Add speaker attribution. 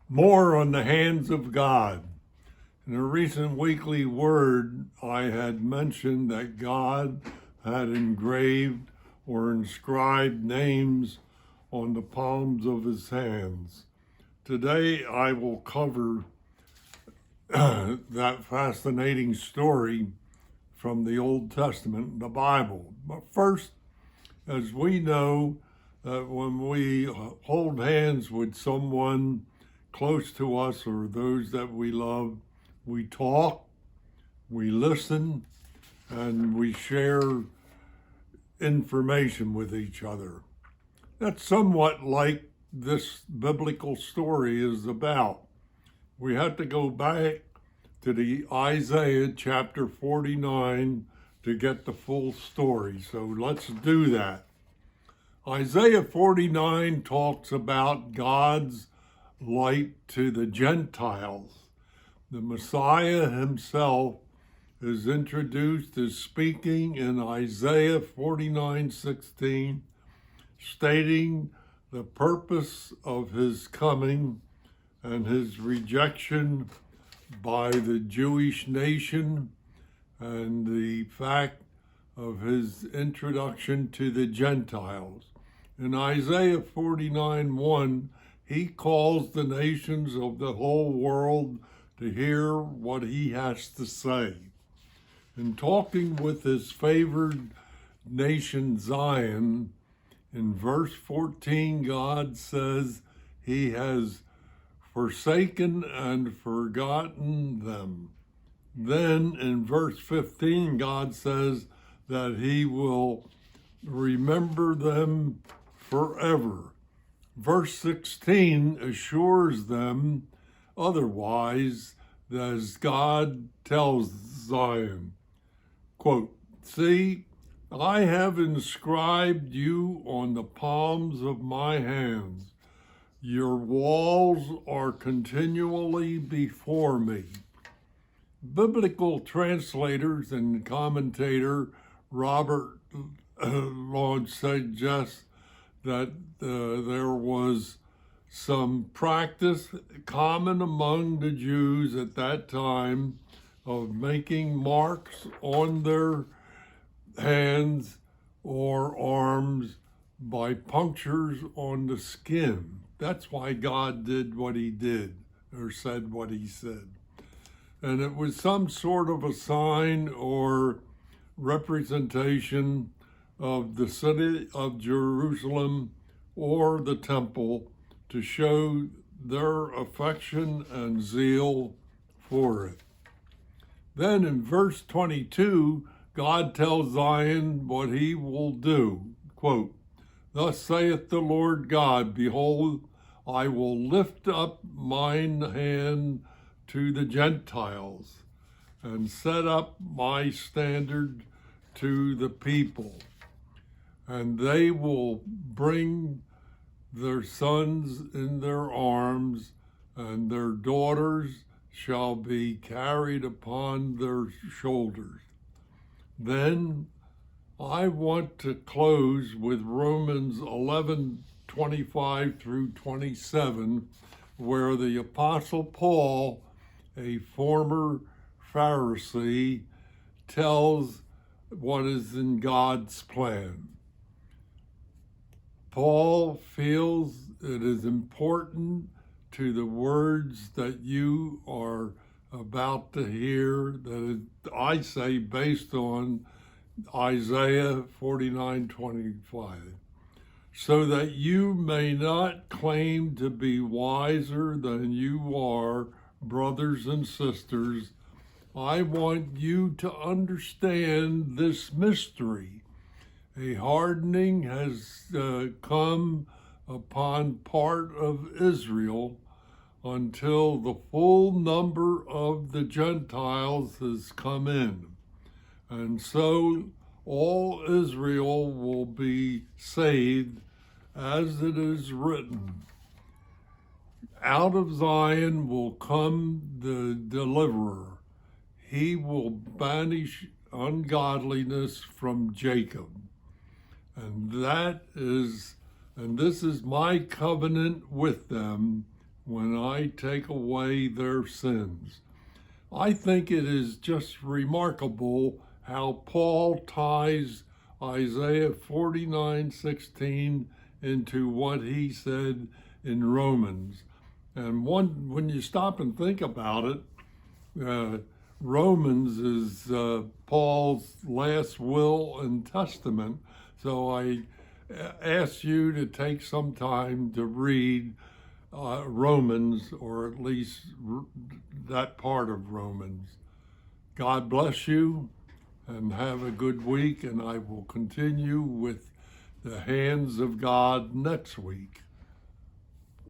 Speaker 1: More on the hands of God. In a recent weekly word, I had mentioned that God had engraved or inscribed names on the palms of his hands. Today, I will cover that fascinating story from the Old Testament, the Bible. But first, as we know, that when we hold hands with someone close to us or those that we love, we talk, we listen, and we share information with each other. That's somewhat like this biblical story is about. We had to go back to the Isaiah chapter 49 to get the full story. So let's do that. Isaiah 49 talks about God's light to the Gentiles. The Messiah himself is introduced as speaking in Isaiah 49:16, stating the purpose of his coming and his rejection by the Jewish nation and the fact of his introduction to the Gentiles. In Isaiah 49:1, he calls the nations of the whole world to hear what he has to say. In talking with his favored nation Zion, in verse 14, God says he has forsaken and forgotten them. Then in verse 15, God says that he will remember them forever. Verse 16 assures them otherwise, as God tells Zion, quote, "See, I have inscribed you on the palms of my hands. Your walls are continually before me." Biblical translators and commentator Robert Lodge suggests that there was some practice common among the Jews at that time of making marks on their hands or arms by punctures on the skin. That's why God did what he did or said what he said. And it was some sort of a sign or representation of the city of Jerusalem or the temple to show their affection and zeal for it. Then in verse 22, God tells Zion what he will do. Quote, "Thus saith the Lord God, behold, I will lift up mine hand to the Gentiles and set up my standard to the people. And they will bring their sons in their arms, and their daughters shall be carried upon their shoulders." Then I want to close with Romans 11:25 through 27, where the Apostle Paul, a former Pharisee, tells what is in God's plan. Paul feels it is important to the words that you are about to hear, that I say based on Isaiah 49:25, so that you may not claim to be wiser than you are, brothers and sisters. I want you to understand this mystery. A hardening has come upon part of Israel until the full number of the Gentiles has come in. And so all Israel will be saved, as it is written, "Out of Zion will come the deliverer. He will banish ungodliness from Jacob." And this is my covenant with them when I take away their sins. I think it is just remarkable how Paul ties Isaiah 49:16 into what he said in Romans. And when you stop and think about it, Romans is Paul's last will and testament. So I ask you to take some time to read Romans, or at least that part of Romans. God bless you and have a good week, and I will continue with the hands of God next week.